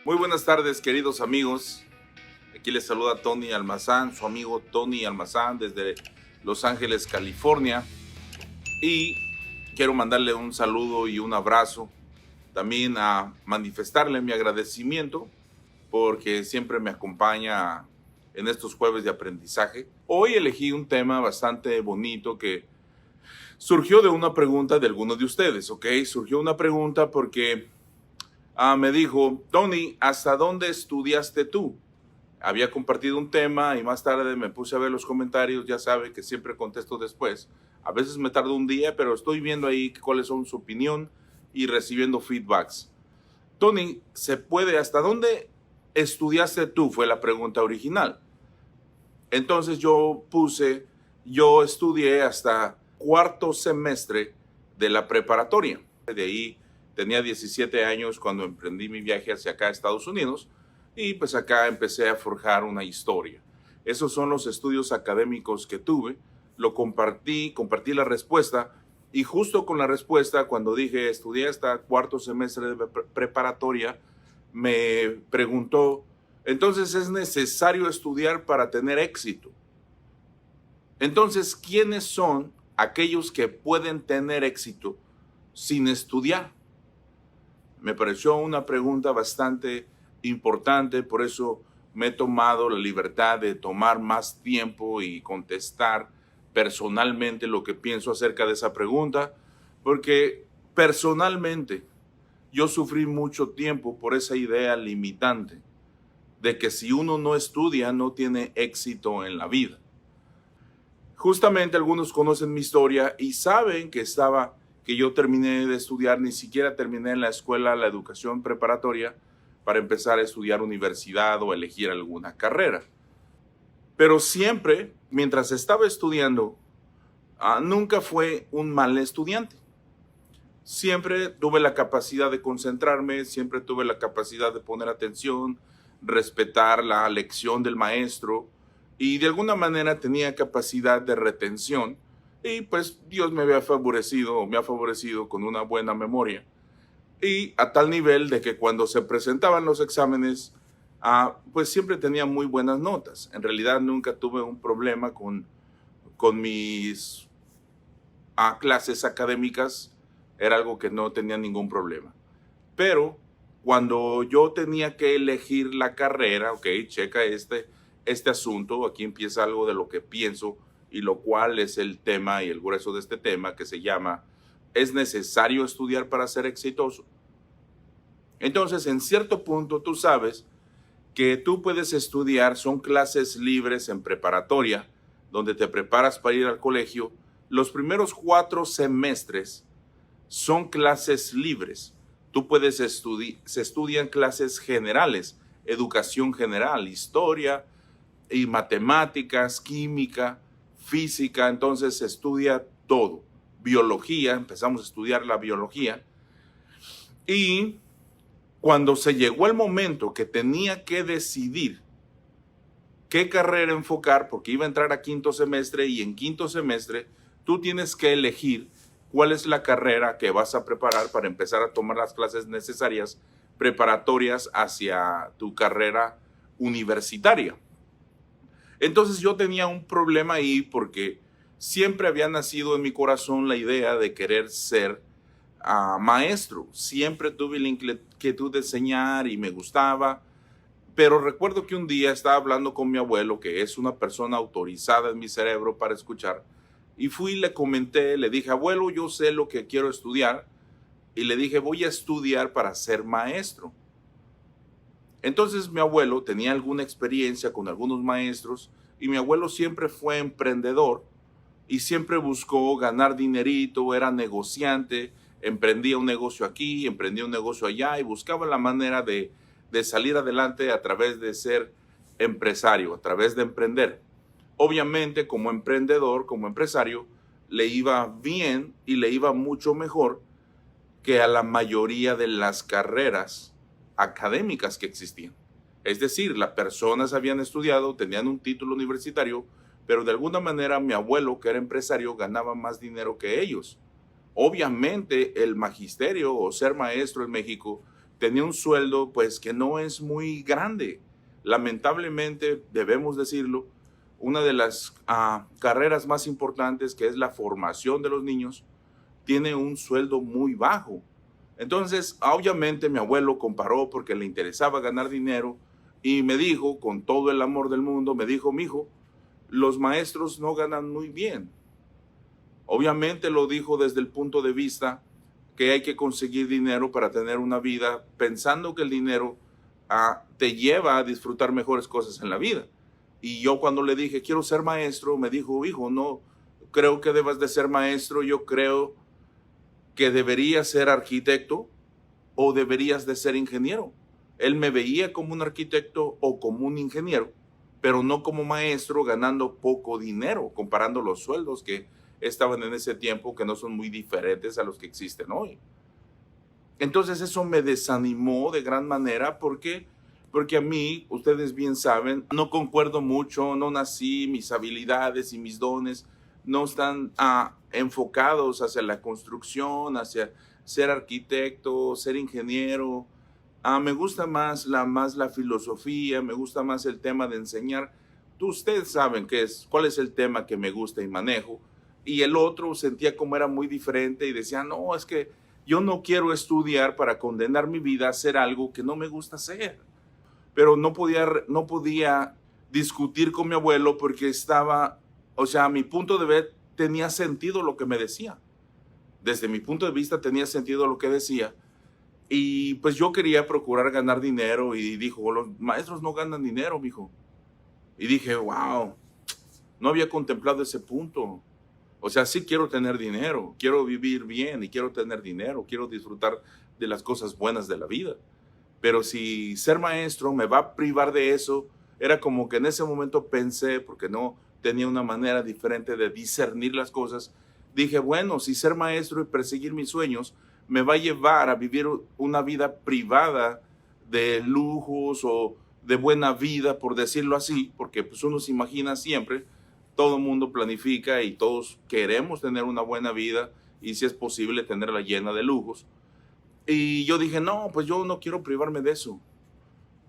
Muy buenas tardes, queridos amigos. Aquí les saluda Tony Almazán, su amigo Tony Almazán desde Los Ángeles, California. Y quiero mandarle un saludo y un abrazo. También a manifestarle mi agradecimiento porque siempre me acompaña en estos jueves de aprendizaje. Hoy elegí un tema bastante bonito que surgió de una pregunta de algunos de ustedes, ¿ok? Surgió una pregunta porque me dijo, Tony, ¿hasta dónde estudiaste tú? Había compartido un tema y más tarde me puse a ver los comentarios. Ya sabe que siempre contesto después. A veces me tardo un día, pero estoy viendo ahí cuáles son su opinión y recibiendo feedbacks. Tony, ¿se puede? ¿Hasta dónde estudiaste tú? Fue la pregunta original. Entonces yo estudié hasta cuarto semestre de la preparatoria. De ahí tenía 17 años cuando emprendí mi viaje hacia acá a Estados Unidos y pues acá empecé a forjar una historia. Esos son los estudios académicos que tuve. Lo compartí la respuesta y justo con la respuesta, cuando dije estudié hasta cuarto semestre de preparatoria, me preguntó, entonces es necesario estudiar para tener éxito. Entonces, ¿quiénes son aquellos que pueden tener éxito sin estudiar? Me pareció una pregunta bastante importante, por eso me he tomado la libertad de tomar más tiempo y contestar personalmente lo que pienso acerca de esa pregunta, porque personalmente yo sufrí mucho tiempo por esa idea limitante de que si uno no estudia no tiene éxito en la vida. Justamente algunos conocen mi historia y saben que yo terminé de estudiar, ni siquiera terminé en la escuela la educación preparatoria para empezar a estudiar universidad o elegir alguna carrera. Pero siempre, mientras estaba estudiando, nunca fue un mal estudiante. Siempre tuve la capacidad de concentrarme, siempre tuve la capacidad de poner atención, respetar la lección del maestro y de alguna manera tenía capacidad de retención y pues Dios me ha favorecido con una buena memoria y a tal nivel de que cuando se presentaban los exámenes, pues siempre tenía muy buenas notas. En realidad nunca tuve un problema con mis clases académicas, era algo que no tenía ningún problema. Pero cuando yo tenía que elegir la carrera, ok, checa este asunto, aquí empieza algo de lo que pienso y lo cual es el tema y el grueso de este tema que se llama, ¿es necesario estudiar para ser exitoso? Entonces, en cierto punto, tú sabes que tú puedes estudiar, son clases libres en preparatoria, donde te preparas para ir al colegio. Los primeros 4 semestres son clases libres. Tú puedes se estudian clases generales, educación general, historia y matemáticas, química, física, entonces se estudia todo. Biología, empezamos a estudiar la biología. Y cuando se llegó el momento que tenía que decidir qué carrera enfocar, porque iba a entrar a quinto semestre y en quinto semestre tú tienes que elegir cuál es la carrera que vas a preparar para empezar a tomar las clases necesarias preparatorias hacia tu carrera universitaria. Entonces yo tenía un problema ahí porque siempre había nacido en mi corazón la idea de querer ser maestro. Siempre tuve la inquietud de enseñar y me gustaba. Pero recuerdo que un día estaba hablando con mi abuelo, que es una persona autorizada en mi cerebro para escuchar, y fui y le comenté, le dije, abuelo, yo sé lo que quiero estudiar, y le dije, voy a estudiar para ser maestro. Entonces mi abuelo tenía alguna experiencia con algunos maestros, y mi abuelo siempre fue emprendedor, y siempre buscó ganar dinerito, era negociante, emprendía un negocio aquí, emprendía un negocio allá, y buscaba la manera de salir adelante a través de ser empresario, a través de emprender. Obviamente, como emprendedor, como empresario, le iba bien y le iba mucho mejor que a la mayoría de las carreras académicas que existían. Es decir, las personas habían estudiado, tenían un título universitario, pero de alguna manera mi abuelo, que era empresario, ganaba más dinero que ellos. Obviamente, el magisterio o ser maestro en México tenía un sueldo pues que no es muy grande. Lamentablemente, debemos decirlo, una de las carreras más importantes, que es la formación de los niños, tiene un sueldo muy bajo. Entonces, obviamente mi abuelo comparó porque le interesaba ganar dinero y me dijo, con todo el amor del mundo, me dijo: mijo, los maestros no ganan muy bien. Obviamente lo dijo desde el punto de vista que hay que conseguir dinero para tener una vida, pensando que el dinero te lleva a disfrutar mejores cosas en la vida. Y yo cuando le dije, quiero ser maestro, me dijo: hijo, no creo que debas de ser maestro, yo creo que deberías ser arquitecto o deberías de ser ingeniero. Él me veía como un arquitecto o como un ingeniero, pero no como maestro ganando poco dinero, comparando los sueldos que estaban en ese tiempo, que no son muy diferentes a los que existen hoy. Entonces eso me desanimó de gran manera porque a mí, ustedes bien saben, no concuerdo mucho, no nací, mis habilidades y mis dones no están enfocados hacia la construcción, hacia ser arquitecto, ser ingeniero. Me gusta más la filosofía, me gusta más el tema de enseñar. Ustedes saben cuál es el tema que me gusta y manejo. Y el otro sentía como era muy diferente y decía: no, es que yo no quiero estudiar para condenar mi vida a hacer algo que no me gusta hacer. Pero no podía discutir con mi abuelo porque a mi punto de ver tenía sentido lo que me decía. Desde mi punto de vista tenía sentido lo que decía. Y pues yo quería procurar ganar dinero y dijo: los maestros no ganan dinero, mijo. Y dije: wow, no había contemplado ese punto. O sea, sí quiero tener dinero, quiero vivir bien y quiero tener dinero, quiero disfrutar de las cosas buenas de la vida. Pero si ser maestro me va a privar de eso, era como que en ese momento pensé, porque no tenía una manera diferente de discernir las cosas, dije: bueno, si ser maestro y perseguir mis sueños me va a llevar a vivir una vida privada de lujos o de buena vida, por decirlo así, porque pues uno se imagina siempre, todo el mundo planifica y todos queremos tener una buena vida y si es posible tenerla llena de lujos. Y yo dije: no, pues yo no quiero privarme de eso.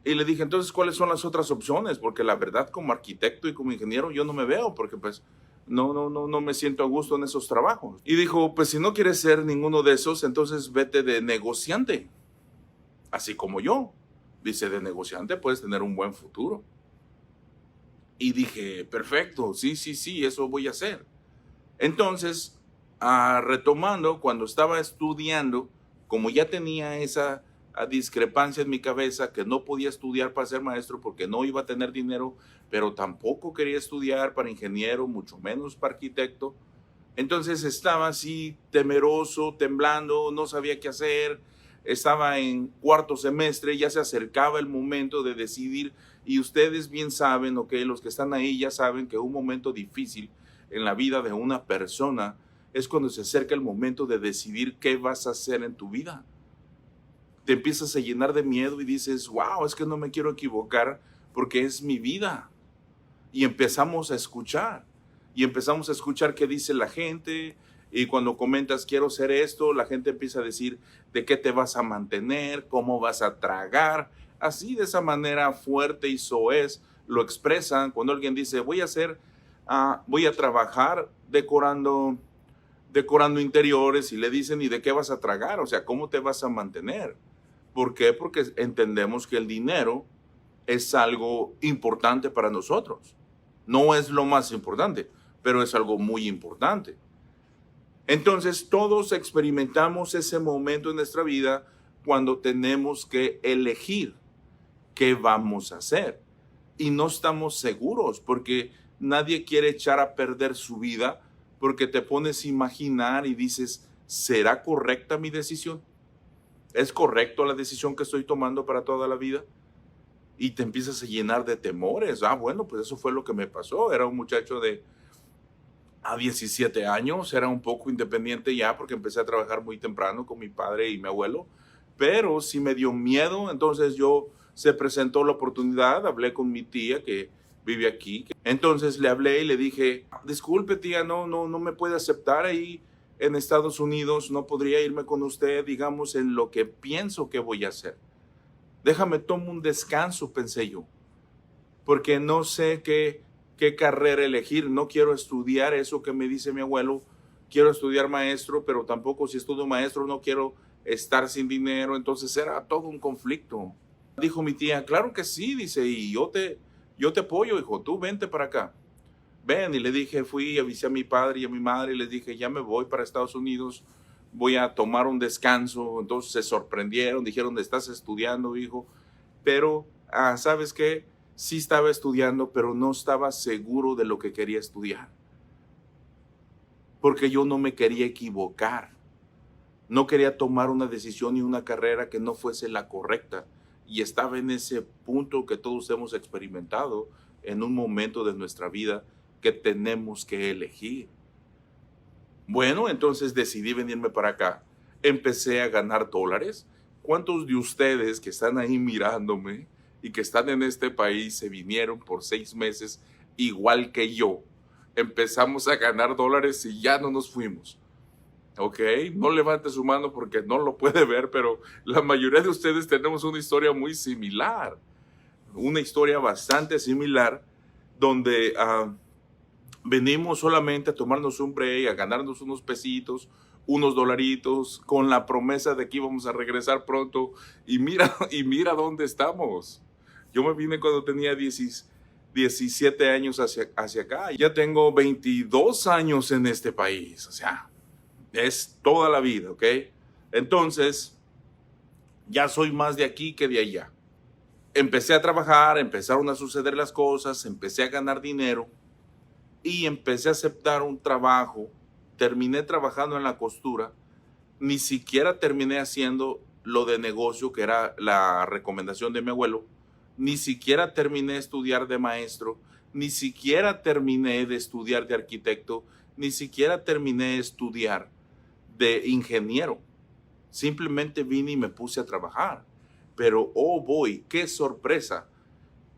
Y le dije: entonces, ¿cuáles son las otras opciones? Porque la verdad, como arquitecto y como ingeniero, yo no me veo, porque pues no me siento a gusto en esos trabajos. Y dijo: pues si no quieres ser ninguno de esos, entonces vete de negociante, así como yo. Dice: de negociante puedes tener un buen futuro. Y dije: perfecto, sí, eso voy a hacer. Entonces, retomando, cuando estaba estudiando, como ya tenía esa discrepancia en mi cabeza, que no podía estudiar para ser maestro porque no iba a tener dinero, pero tampoco quería estudiar para ingeniero, mucho menos para arquitecto. Entonces estaba así temeroso, temblando, no sabía qué hacer. Estaba en cuarto semestre, ya se acercaba el momento de decidir y ustedes bien saben, los que están ahí ya saben que un momento difícil en la vida de una persona es cuando se acerca el momento de decidir qué vas a hacer en tu vida. Te empiezas a llenar de miedo y dices: wow, es que no me quiero equivocar porque es mi vida. Y empezamos a escuchar qué dice la gente. Y cuando comentas quiero hacer esto, la gente empieza a decir de qué te vas a mantener, cómo vas a tragar. Así, de esa manera fuerte y soez lo expresan. Cuando alguien dice voy a trabajar decorando interiores, y le dicen ¿y de qué vas a tragar? O sea, ¿cómo te vas a mantener? ¿Por qué? Porque entendemos que el dinero es algo importante para nosotros. No es lo más importante, pero es algo muy importante. Entonces, todos experimentamos ese momento en nuestra vida cuando tenemos que elegir qué vamos a hacer. Y no estamos seguros porque nadie quiere echar a perder su vida, porque te pones a imaginar y dices: ¿será correcta mi decisión? ¿Es correcto la decisión que estoy tomando para toda la vida? Y te empiezas a llenar de temores. Bueno, pues eso fue lo que me pasó. Era un muchacho de 17 años, era un poco independiente ya porque empecé a trabajar muy temprano con mi padre y mi abuelo, pero sí me dio miedo. Entonces se presentó la oportunidad, hablé con mi tía que vive aquí. Entonces le hablé y le dije: disculpe tía, no me puede aceptar ahí en Estados Unidos, no podría irme con usted, digamos, en lo que pienso que voy a hacer. Déjame tomo un descanso, pensé yo, porque no sé qué carrera elegir. No quiero estudiar eso que me dice mi abuelo. Quiero estudiar maestro, pero tampoco si estudio maestro no quiero estar sin dinero. Entonces era todo un conflicto. Dijo mi tía, claro que sí, dice, y yo te apoyo, hijo, tú vente para acá. Ven, y le dije, fui, avisé a mi padre y a mi madre y les dije, ya me voy para Estados Unidos, voy a tomar un descanso. Entonces se sorprendieron, dijeron, ¿estás estudiando, hijo? Pero, ¿sabes qué? Sí estaba estudiando, pero no estaba seguro de lo que quería estudiar. Porque yo no me quería equivocar. No quería tomar una decisión y una carrera que no fuese la correcta. Y estaba en ese punto que todos hemos experimentado en un momento de nuestra vida que tenemos que elegir. Bueno, entonces decidí venirme para acá. Empecé a ganar dólares. ¿Cuántos de ustedes que están ahí mirándome y que están en este país se vinieron por 6 meses igual que yo? Empezamos a ganar dólares y ya no nos fuimos. ¿Ok? No levante su mano porque no lo puede ver, pero la mayoría de ustedes tenemos una historia muy similar. Una historia bastante similar donde venimos solamente a tomarnos un break, a ganarnos unos pesitos, unos dolaritos, con la promesa de que íbamos a regresar pronto. Y y mira dónde estamos. Yo me vine cuando tenía 17 años hacia acá. Ya tengo 22 años en este país. O sea, es toda la vida, ¿ok? Entonces, ya soy más de aquí que de allá. Empecé a trabajar, empezaron a suceder las cosas, empecé a ganar dinero y empecé a aceptar un trabajo. Terminé trabajando en la costura. Ni siquiera terminé haciendo lo de negocio, que era la recomendación de mi abuelo. Ni siquiera terminé de estudiar de maestro. Ni siquiera terminé de estudiar de arquitecto. Ni siquiera terminé de estudiar de ingeniero. Simplemente vine y me puse a trabajar. Pero, oh boy, qué sorpresa.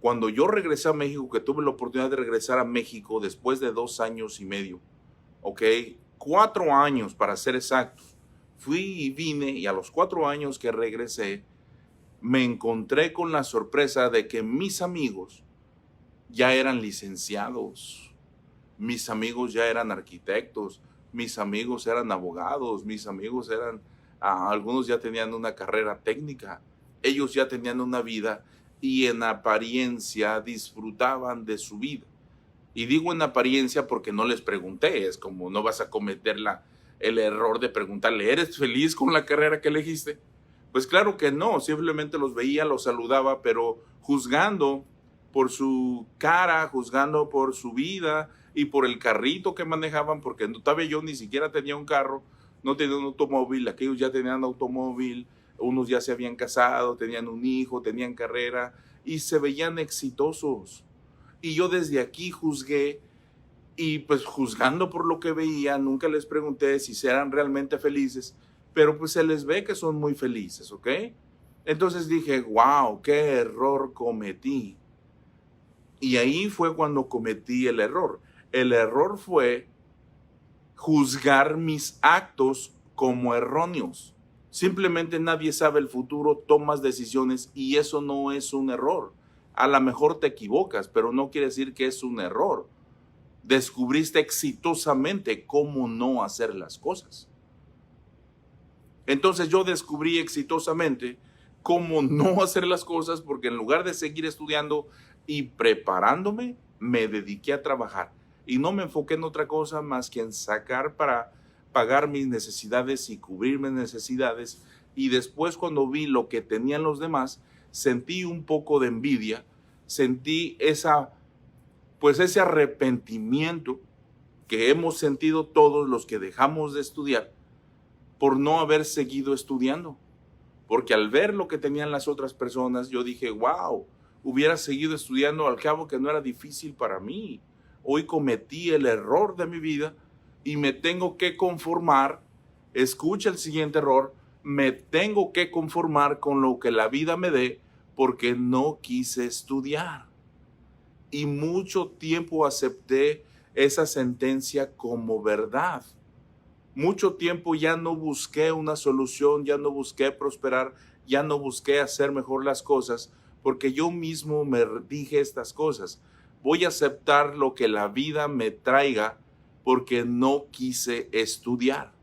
Cuando yo regresé a México, que tuve la oportunidad de regresar a México después de 2 años y medio, ¿ok? 4 años para ser exactos. Fui y vine y a los 4 años que regresé, me encontré con la sorpresa de que mis amigos ya eran licenciados, mis amigos ya eran arquitectos, mis amigos eran abogados, mis amigos eran, algunos ya tenían una carrera técnica, ellos ya tenían una vida y en apariencia disfrutaban de su vida. Y digo en apariencia porque no les pregunté, es como no vas a cometer el error de preguntarle, ¿eres feliz con la carrera que elegiste? Pues claro que no, simplemente los veía, los saludaba, pero juzgando por su cara, juzgando por su vida y por el carrito que manejaban, porque todavía yo ni siquiera tenía un carro, no tenía un automóvil, aquellos ya tenían automóvil, unos ya se habían casado, tenían un hijo, tenían carrera y se veían exitosos. Y yo desde aquí juzgué y pues juzgando por lo que veía, nunca les pregunté si eran realmente felices, pero pues se les ve que son muy felices, ¿ok? Entonces dije, wow, qué error cometí. Y ahí fue cuando cometí el error. El error fue juzgar mis actos como erróneos. Simplemente nadie sabe el futuro, tomas decisiones y eso no es un error. A lo mejor te equivocas, pero no quiere decir que es un error. Descubriste exitosamente cómo no hacer las cosas. Entonces yo descubrí exitosamente cómo no hacer las cosas porque en lugar de seguir estudiando y preparándome, me dediqué a trabajar. Y no me enfoqué en otra cosa más que en sacar para pagar mis necesidades y cubrir mis necesidades. Y después cuando vi lo que tenían los demás, sentí un poco de envidia, sentí ese arrepentimiento que hemos sentido todos los que dejamos de estudiar por no haber seguido estudiando. Porque al ver lo que tenían las otras personas, yo dije, wow, hubiera seguido estudiando, al cabo que no era difícil para mí. Hoy cometí el error de mi vida y me tengo que conformar, escucha el siguiente error, me tengo que conformar con lo que la vida me dé porque no quise estudiar. Y mucho tiempo acepté esa sentencia como verdad. Mucho tiempo ya no busqué una solución, ya no busqué prosperar, ya no busqué hacer mejor las cosas, porque yo mismo me dije estas cosas. Voy a aceptar lo que la vida me traiga porque no quise estudiar.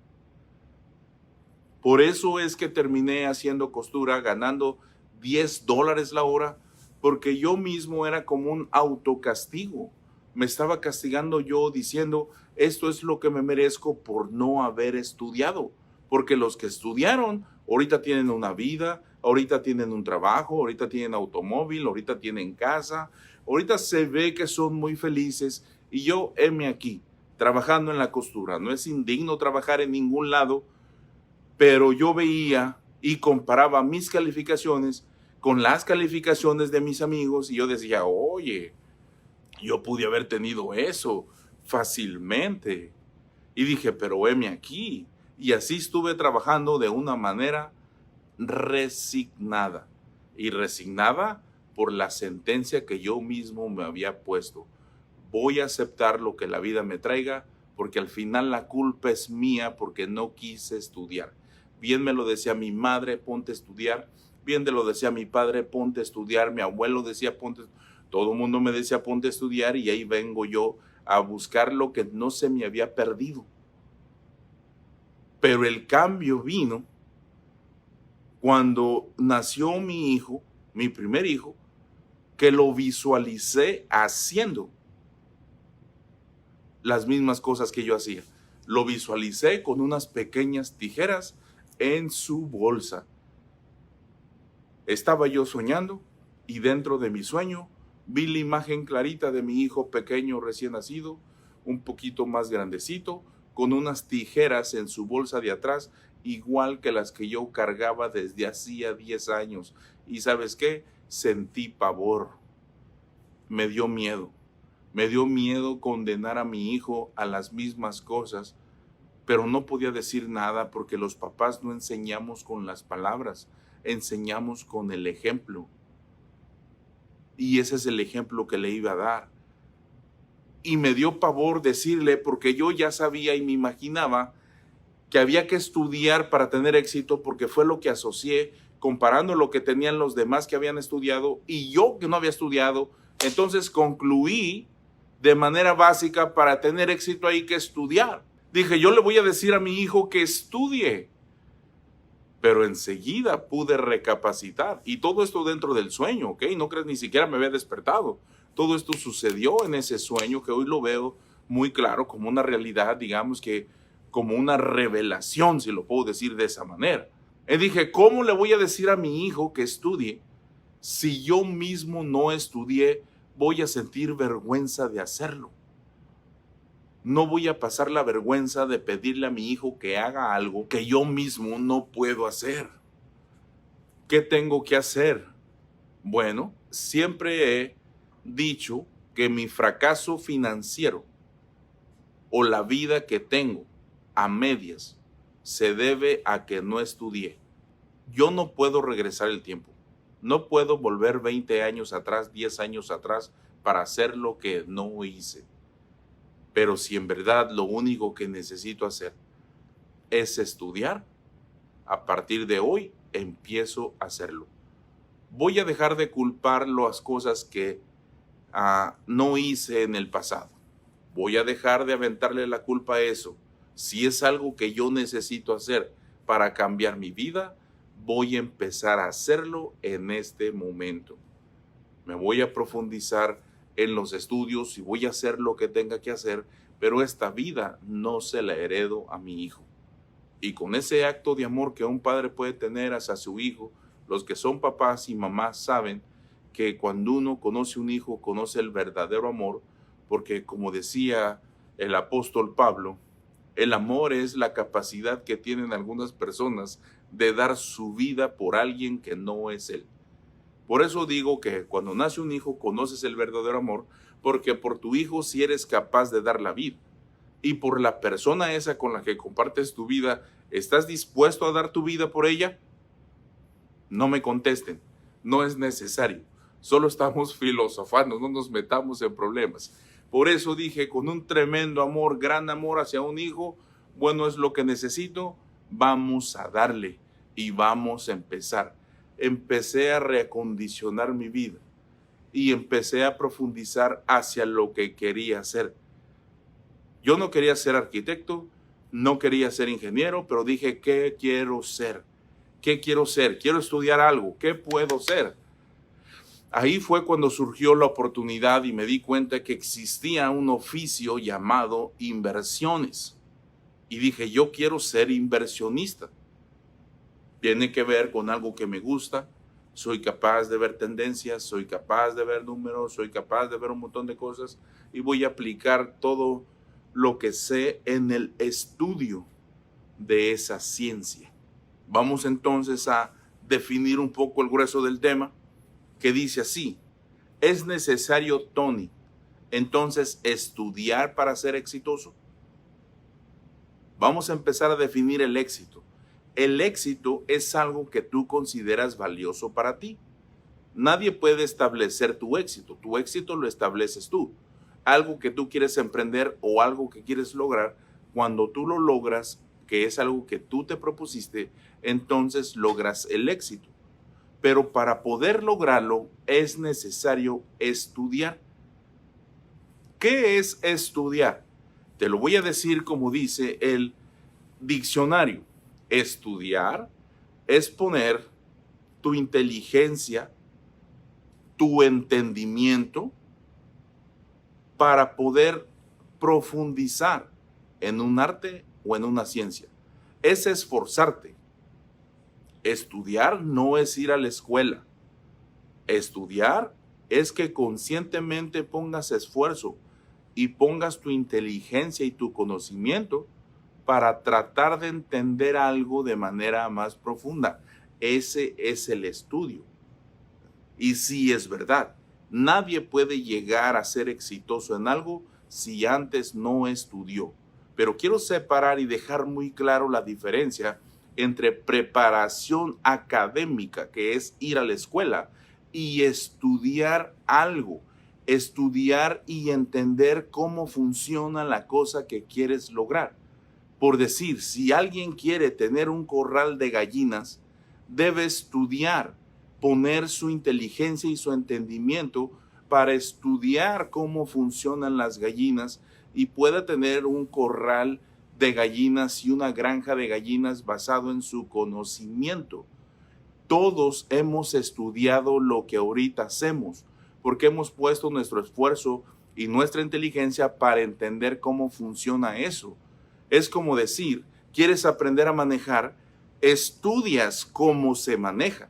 Por eso es que terminé haciendo costura, ganando $10 la hora, porque yo mismo era como un autocastigo. Me estaba castigando yo diciendo, esto es lo que me merezco por no haber estudiado. Porque los que estudiaron, ahorita tienen una vida, ahorita tienen un trabajo, ahorita tienen automóvil, ahorita tienen casa, ahorita se ve que son muy felices. Y yo, heme aquí, trabajando en la costura. No es indigno trabajar en ningún lado, pero yo veía y comparaba mis calificaciones con las calificaciones de mis amigos y yo decía, oye, yo pude haber tenido eso fácilmente. Y dije, pero heme aquí. Y así estuve trabajando de una manera resignada. Y resignada por la sentencia que yo mismo me había puesto. Voy a aceptar lo que la vida me traiga, porque al final la culpa es mía porque no quise estudiar. Bien me lo decía mi madre, ponte a estudiar. Bien te lo decía mi padre, ponte a estudiar. Mi abuelo decía, ponte. Todo el mundo me decía, ponte a estudiar, y ahí vengo yo a buscar lo que no se me había perdido. Pero el cambio vino cuando nació mi hijo, mi primer hijo, que lo visualicé haciendo las mismas cosas que yo hacía. Lo visualicé con unas pequeñas tijeras en su bolsa. Estaba yo soñando y dentro de mi sueño vi la imagen clarita de mi hijo pequeño recién nacido, un poquito más grandecito, con unas tijeras en su bolsa de atrás, igual que las que yo cargaba desde hacía 10 años. ¿Y sabes qué? Sentí pavor. Me dio miedo. Me dio miedo condenar a mi hijo a las mismas cosas, pero no podía decir nada porque los papás no enseñamos con las palabras, enseñamos con el ejemplo. Y ese es el ejemplo que le iba a dar. Y me dio pavor decirle, porque yo ya sabía y me imaginaba que había que estudiar para tener éxito, porque fue lo que asocié comparando lo que tenían los demás que habían estudiado y yo que no había estudiado. Entonces concluí de manera básica, para tener éxito hay que estudiar. Dije, yo le voy a decir a mi hijo que estudie. Pero enseguida pude recapacitar. Y todo esto dentro del sueño, ¿ok? No crees, ni siquiera me había despertado. Todo esto sucedió en ese sueño que hoy lo veo muy claro como una realidad, digamos que como una revelación, si lo puedo decir de esa manera. Y dije, ¿cómo le voy a decir a mi hijo que estudie si yo mismo no estudié? Voy a sentir vergüenza de hacerlo. No voy a pasar la vergüenza de pedirle a mi hijo que haga algo que yo mismo no puedo hacer. ¿Qué tengo que hacer? Bueno, siempre he dicho que mi fracaso financiero o la vida que tengo a medias se debe a que no estudié. Yo no puedo regresar el tiempo. No puedo volver 20 años atrás, 10 años atrás para hacer lo que no hice. Pero si en verdad lo único que necesito hacer es estudiar, a partir de hoy empiezo a hacerlo. Voy a dejar de culpar las cosas que no hice en el pasado. Voy a dejar de aventarle la culpa a eso. Si es algo que yo necesito hacer para cambiar mi vida, voy a empezar a hacerlo en este momento. Me voy a profundizar en los estudios y voy a hacer lo que tenga que hacer, pero esta vida no se la heredo a mi hijo. Y con ese acto de amor que un padre puede tener hacia su hijo, los que son papás y mamás saben que cuando uno conoce un hijo, conoce el verdadero amor, porque como decía el apóstol Pablo, el amor es la capacidad que tienen algunas personas de dar su vida por alguien que no es él. Por eso digo que cuando nace un hijo conoces el verdadero amor, porque por tu hijo sí eres capaz de dar la vida. Y por la persona esa con la que compartes tu vida, ¿estás dispuesto a dar tu vida por ella? No me contesten, no es necesario. Solo estamos filosofando, no nos metamos en problemas. Por eso dije, con un tremendo amor, gran amor hacia un hijo, Bueno, es lo que necesito, vamos a darle y vamos a empezar. Empecé a reacondicionar mi vida y empecé a profundizar hacia lo que quería hacer. Yo no quería ser arquitecto, no quería ser ingeniero, pero dije, ¿qué quiero ser? ¿Qué quiero ser? Quiero estudiar algo. ¿Qué puedo ser? Ahí fue cuando surgió la oportunidad y me di cuenta que existía un oficio llamado inversiones. Y dije, yo quiero ser inversionista. Tiene que ver con algo que me gusta. Soy capaz de ver tendencias, soy capaz de ver números, soy capaz de ver un montón de cosas y voy a aplicar todo lo que sé en el estudio de esa ciencia. Vamos entonces a definir un poco el grueso del tema, que dice así: ¿es necesario, Tony, entonces estudiar para ser exitoso? Vamos a empezar a definir el éxito. El éxito es algo que tú consideras valioso para ti. Nadie puede establecer tu éxito lo estableces tú. Algo que tú quieres emprender o algo que quieres lograr, cuando tú lo logras, que es algo que tú te propusiste, entonces logras el éxito. Pero para poder lograrlo es necesario estudiar. ¿Qué es estudiar? Te lo voy a decir como dice el diccionario. Estudiar es poner tu inteligencia, tu entendimiento para poder profundizar en un arte o en una ciencia. Es esforzarte. Estudiar no es ir a la escuela. Estudiar es que conscientemente pongas esfuerzo y pongas tu inteligencia y tu conocimiento para tratar de entender algo de manera más profunda. Ese es el estudio. Y sí, es verdad, nadie puede llegar a ser exitoso en algo si antes no estudió. Pero quiero separar y dejar muy claro la diferencia entre preparación académica, que es ir a la escuela, y estudiar algo. Estudiar y entender cómo funciona la cosa que quieres lograr. Por decir, si alguien quiere tener un corral de gallinas, debe estudiar, poner su inteligencia y su entendimiento para estudiar cómo funcionan las gallinas y pueda tener un corral de gallinas y una granja de gallinas basado en su conocimiento. Todos hemos estudiado lo que ahorita hacemos, porque hemos puesto nuestro esfuerzo y nuestra inteligencia para entender cómo funciona eso. Es como decir, ¿quieres aprender a manejar? Estudias cómo se maneja.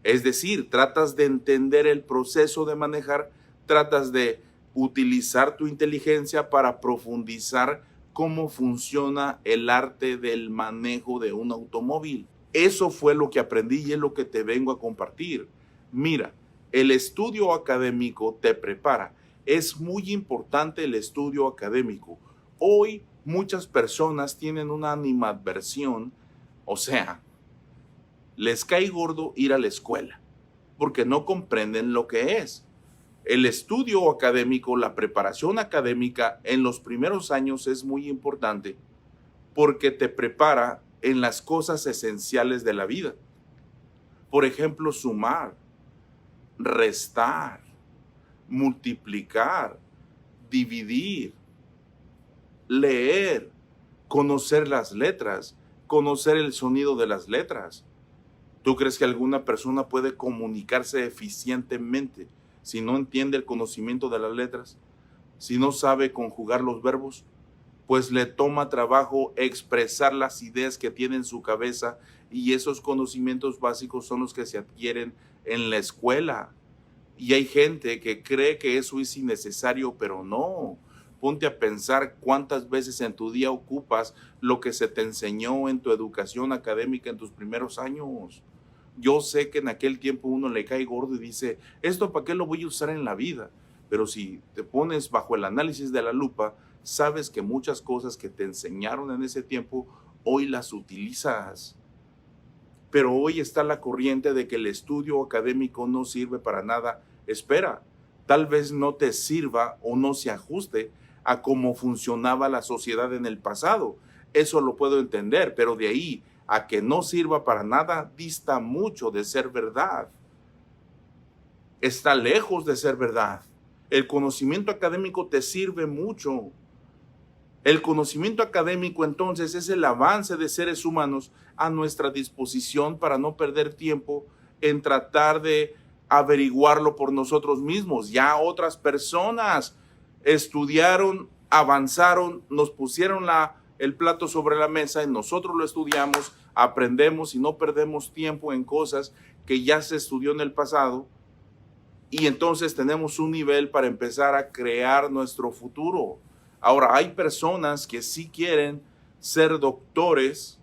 Es decir, tratas de entender el proceso de manejar, tratas de utilizar tu inteligencia para profundizar cómo funciona el arte del manejo de un automóvil. Eso fue lo que aprendí y es lo que te vengo a compartir. Mira, el estudio académico te prepara. Es muy importante el estudio académico. Hoy muchas personas tienen una animadversión, o sea, les cae gordo ir a la escuela porque no comprenden lo que es. El estudio académico, la preparación académica en los primeros años es muy importante porque te prepara en las cosas esenciales de la vida. Por ejemplo, sumar, restar, multiplicar, dividir, leer, conocer las letras, conocer el sonido de las letras. ¿Tú crees que alguna persona puede comunicarse eficientemente si no entiende el conocimiento de las letras? Si no sabe conjugar los verbos, pues le toma trabajo expresar las ideas que tiene en su cabeza y esos conocimientos básicos son los que se adquieren en la escuela. Y hay gente que cree que eso es innecesario, pero no. Ponte a pensar cuántas veces en tu día ocupas lo que se te enseñó en tu educación académica en tus primeros años. Yo sé que en aquel tiempo uno le cae gordo y dice, ¿esto para qué lo voy a usar en la vida? Pero si te pones bajo el análisis de la lupa, sabes que muchas cosas que te enseñaron en ese tiempo, hoy las utilizas. Pero hoy está la corriente de que el estudio académico no sirve para nada. Espera, tal vez no te sirva o no se ajuste a cómo funcionaba la sociedad en el pasado. eso lo puedo entender, pero de ahí a que no sirva para nada, dista mucho de ser verdad. Está lejos de ser verdad. El conocimiento académico te sirve mucho. El conocimiento académico entonces es el avance de seres humanos a nuestra disposición para no perder tiempo en tratar de averiguarlo por nosotros mismos. Ya otras personas estudiaron, avanzaron, nos pusieron el plato sobre la mesa y nosotros lo estudiamos, aprendemos y no perdemos tiempo en cosas que ya se estudió en el pasado. Y entonces tenemos un nivel para empezar a crear nuestro futuro. Ahora, hay personas que sí quieren ser doctores,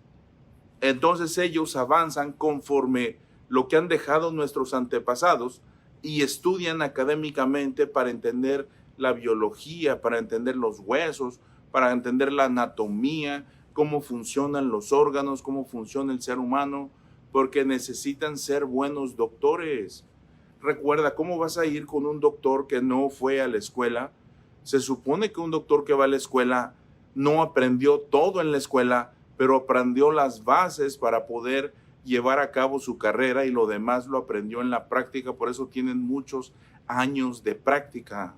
entonces ellos avanzan conforme lo que han dejado nuestros antepasados y estudian académicamente para entender la biología, para entender los huesos, para entender la anatomía, cómo funcionan los órganos, cómo funciona el ser humano, porque necesitan ser buenos doctores. Recuerda, ¿cómo vas a ir con un doctor que no fue a la escuela? Se supone que un doctor que va a la escuela no aprendió todo en la escuela, pero aprendió las bases para poder llevar a cabo su carrera y lo demás lo aprendió en la práctica. Por eso tienen muchos años de práctica.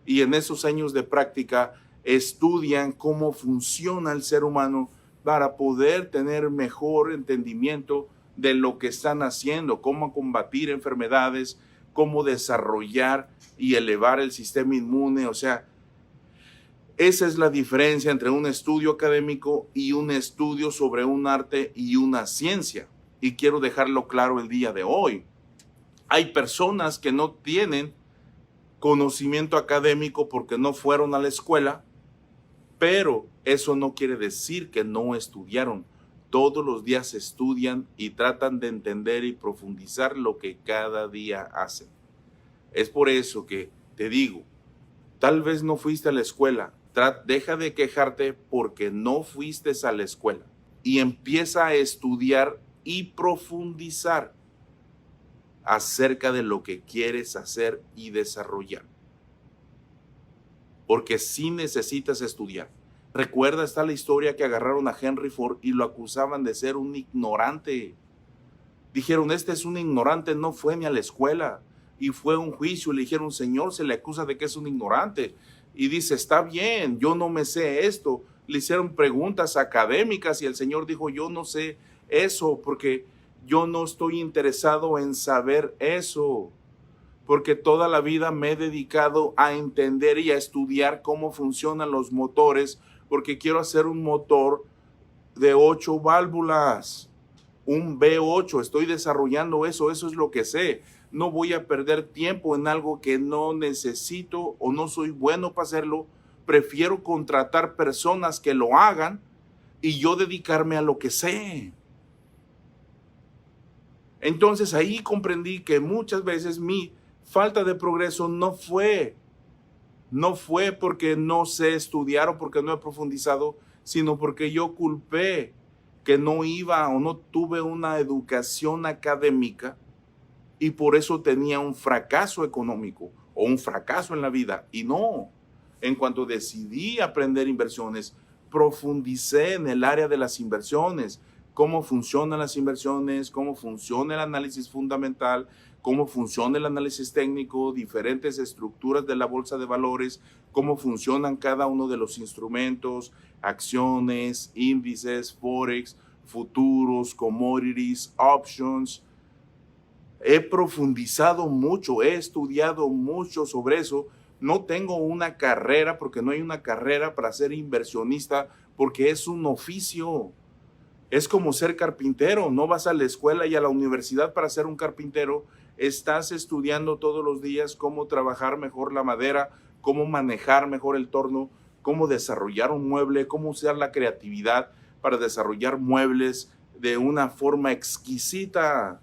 Y en esos años de práctica estudian cómo funciona el ser humano para poder tener mejor entendimiento de lo que están haciendo, cómo combatir enfermedades, cómo desarrollar y elevar el sistema inmune. O sea, esa es la diferencia entre un estudio académico y un estudio sobre un arte y una ciencia. Y quiero dejarlo claro el día de hoy. Hay personas que no tienen conocimiento académico porque no fueron a la escuela, pero eso no quiere decir que no estudiaron. Todos los días estudian y tratan de entender y profundizar lo que cada día hacen. Es por eso que te digo, tal vez no fuiste a la escuela, deja de quejarte porque no fuiste a la escuela y empieza a estudiar y profundizar acerca de lo que quieres hacer y desarrollar. Porque sí necesitas estudiar. Recuerda, está la historia que agarraron a Henry Ford y lo acusaban de ser un ignorante. Dijeron, este es un ignorante, no fue ni a la escuela. Y fue un juicio, le dijeron, señor, se le acusa de que es un ignorante. Y dice, está bien, yo no me sé esto. Le hicieron preguntas académicas y el señor dijo, yo no sé eso porque yo no estoy interesado en saber eso. Porque toda la vida me he dedicado a entender y a estudiar cómo funcionan los motores, porque quiero hacer un motor de 8 válvulas, un V8, estoy desarrollando eso es lo que sé. No voy a perder tiempo en algo que no necesito o no soy bueno para hacerlo. Prefiero contratar personas que lo hagan y yo dedicarme a lo que sé. Entonces ahí comprendí que muchas veces mi falta de progreso no fue porque no sé estudiar o porque no he profundizado, sino porque yo culpé que no iba o no tuve una educación académica y por eso tenía un fracaso económico o un fracaso en la vida. Y no, en cuanto decidí aprender inversiones, profundicé en el área de las inversiones, cómo funcionan las inversiones, cómo funciona el análisis fundamental, cómo funciona el análisis técnico, diferentes estructuras de la bolsa de valores, cómo funcionan cada uno de los instrumentos, acciones, índices, forex, futuros, commodities, options. He profundizado mucho, he estudiado mucho sobre eso. No tengo una carrera, porque no hay una carrera para ser inversionista, porque es un oficio. Es como ser carpintero, no vas a la escuela y a la universidad para ser un carpintero, estás estudiando todos los días cómo trabajar mejor la madera, cómo manejar mejor el torno, cómo desarrollar un mueble, cómo usar la creatividad para desarrollar muebles de una forma exquisita.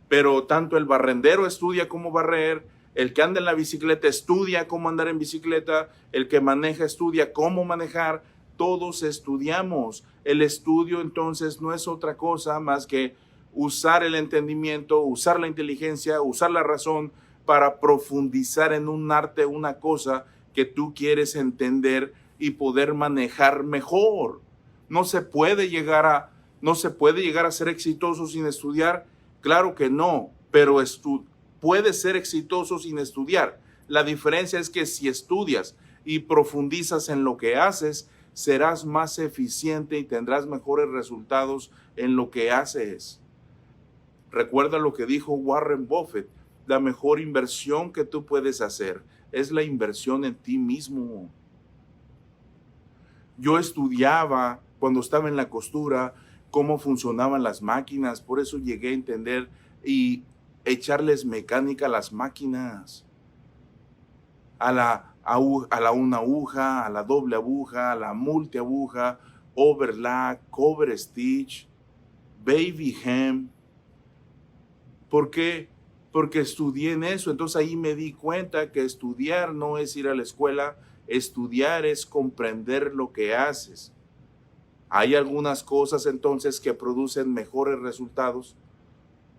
Pero tanto el barrendero estudia cómo barrer, el que anda en la bicicleta estudia cómo andar en bicicleta, el que maneja estudia cómo manejar. Todos estudiamos. El estudio entonces no es otra cosa más que usar el entendimiento, usar la inteligencia, usar la razón para profundizar en un arte, una cosa que tú quieres entender y poder manejar mejor. No se puede llegar a ser exitoso sin estudiar. Claro que no, pero puedes ser exitoso sin estudiar. La diferencia es que si estudias y profundizas en lo que haces, serás más eficiente y tendrás mejores resultados en lo que haces. Recuerda lo que dijo Warren Buffett: la mejor inversión que tú puedes hacer es la inversión en ti mismo. Yo estudiaba cuando estaba en la costura cómo funcionaban las máquinas, por eso llegué a entender y echarles mecánica a las máquinas, a la una aguja, a la doble aguja, a la multiaguja, overlock, cover stitch, baby hem. ¿Por qué? Porque estudié en eso. Entonces ahí me di cuenta que estudiar no es ir a la escuela, estudiar es comprender lo que haces. Hay algunas cosas entonces que producen mejores resultados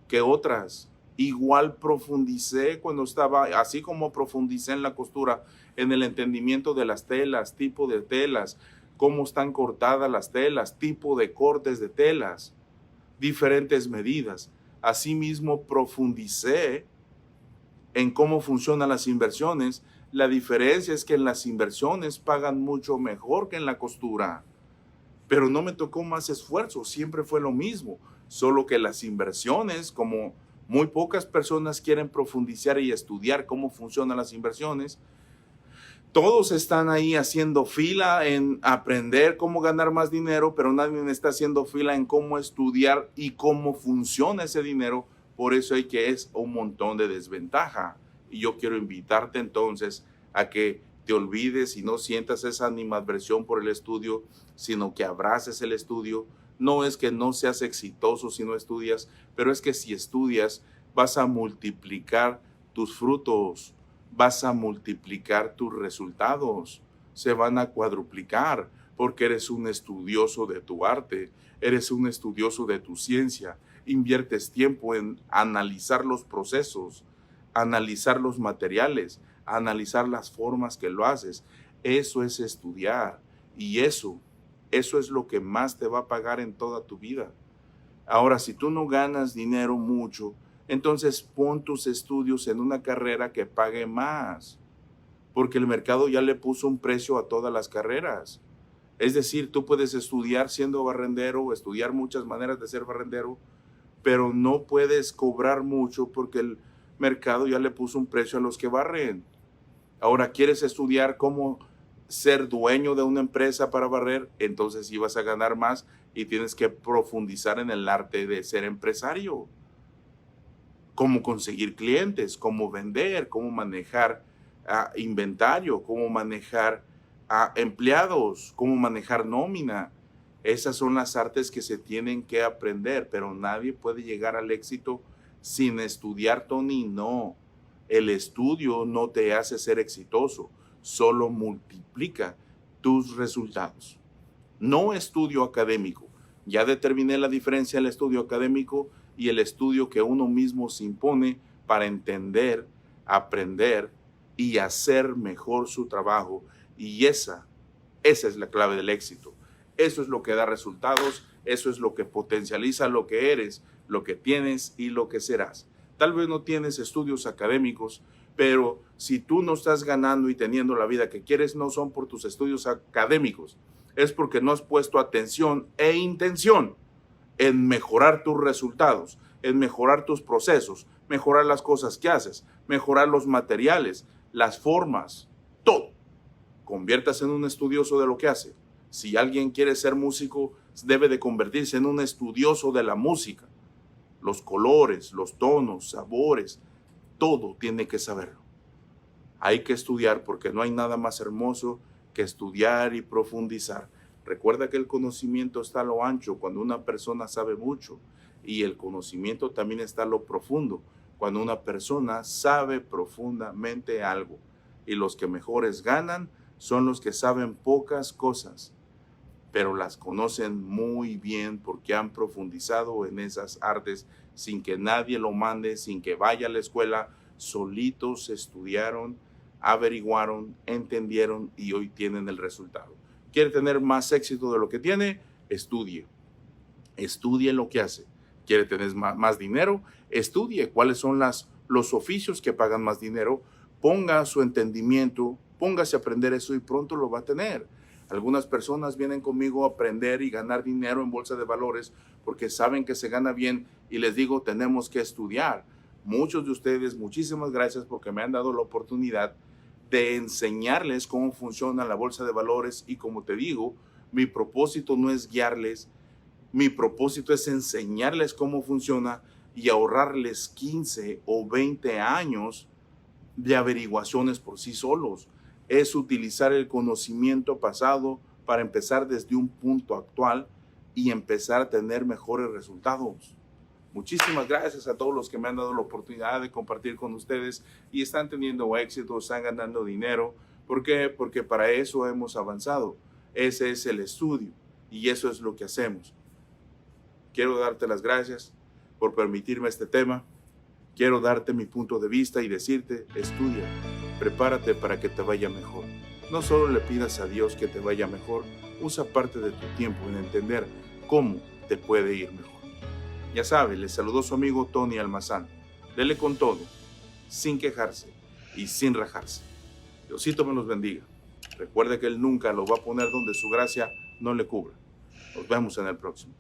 que otras. Igual profundicé cuando estaba, así como profundicé en la costura, en el entendimiento de las telas, tipo de telas, cómo están cortadas las telas, tipo de cortes de telas, diferentes medidas. Asimismo, profundicé en cómo funcionan las inversiones. La diferencia es que en las inversiones pagan mucho mejor que en la costura. Pero no me tocó más esfuerzo, siempre fue lo mismo. Solo que las inversiones, como muy pocas personas quieren profundizar y estudiar cómo funcionan las inversiones, todos están ahí haciendo fila en aprender cómo ganar más dinero, pero nadie está haciendo fila en cómo estudiar y cómo funciona ese dinero. Por eso es un montón de desventaja. Y yo quiero invitarte entonces a que te olvides y no sientas esa animadversión por el estudio, sino que abraces el estudio. No es que no seas exitoso si no estudias, pero es que si estudias vas a multiplicar tus frutos, vas a multiplicar tus resultados, se van a cuadruplicar porque eres un estudioso de tu arte, eres un estudioso de tu ciencia, inviertes tiempo en analizar los procesos, analizar los materiales, analizar las formas que lo haces. Eso es estudiar y eso es lo que más te va a pagar en toda tu vida. Ahora, si tú no ganas dinero mucho, entonces pon tus estudios en una carrera que pague más, porque el mercado ya le puso un precio a todas las carreras. Es decir, tú puedes estudiar siendo barrendero, estudiar muchas maneras de ser barrendero, pero no puedes cobrar mucho porque el mercado ya le puso un precio a los que barren. Ahora, ¿quieres estudiar cómo ser dueño de una empresa para barrer? Entonces sí vas a ganar más y tienes que profundizar en el arte de ser empresario. Cómo conseguir clientes, cómo vender, cómo manejar inventario, cómo manejar empleados, cómo manejar nómina. Esas son las artes que se tienen que aprender, pero nadie puede llegar al éxito sin estudiar, Tony. No, el estudio no te hace ser exitoso, solo multiplica tus resultados. No estudio académico. Ya determiné la diferencia del estudio académico y el estudio que uno mismo se impone para entender, aprender y hacer mejor su trabajo. Y esa es la clave del éxito. Eso es lo que da resultados, eso es lo que potencializa lo que eres, lo que tienes y lo que serás. Tal vez no tienes estudios académicos, pero si tú no estás ganando y teniendo la vida que quieres, no son por tus estudios académicos, es porque no has puesto atención e intención en mejorar tus resultados, en mejorar tus procesos, mejorar las cosas que haces, mejorar los materiales, las formas, todo. Conviértase en un estudioso de lo que hace. Si alguien quiere ser músico, debe de convertirse en un estudioso de la música. Los colores, los tonos, sabores, todo tiene que saberlo. Hay que estudiar porque no hay nada más hermoso que estudiar y profundizar. Recuerda que el conocimiento está a lo ancho cuando una persona sabe mucho y el conocimiento también está a lo profundo cuando una persona sabe profundamente algo. Y los que mejores ganan son los que saben pocas cosas, pero las conocen muy bien porque han profundizado en esas artes sin que nadie lo mande, sin que vaya a la escuela, solitos estudiaron, averiguaron, entendieron y hoy tienen el resultado. ¿Quiere tener más éxito de lo que tiene? estudie. Estudie lo que hace. ¿Quiere tener más dinero? Estudie cuáles son los oficios que pagan más dinero. Ponga su entendimiento, póngase a aprender eso y pronto lo va a tener. Algunas personas vienen conmigo a aprender y ganar dinero en bolsa de valores porque saben que se gana bien y les digo, tenemos que estudiar. Muchos de ustedes, muchísimas gracias porque me han dado la oportunidad de enseñarles cómo funciona la bolsa de valores y como te digo, mi propósito no es guiarles, mi propósito es enseñarles cómo funciona y ahorrarles 15 o 20 años de averiguaciones por sí solos. Es utilizar el conocimiento pasado para empezar desde un punto actual y empezar a tener mejores resultados. Muchísimas gracias a todos los que me han dado la oportunidad de compartir con ustedes y están teniendo éxito, están ganando dinero. ¿Por qué? Porque para eso hemos avanzado. Ese es el estudio y eso es lo que hacemos. Quiero darte las gracias por permitirme este tema. Quiero darte mi punto de vista y decirte, estudia, prepárate para que te vaya mejor. No solo le pidas a Dios que te vaya mejor, usa parte de tu tiempo en entender cómo te puede ir mejor. Ya sabe, le saludó su amigo Tony Almazán. Dele con todo, sin quejarse y sin rajarse. Diosito me los bendiga. Recuerde que Él nunca lo va a poner donde su gracia no le cubra. Nos vemos en el próximo.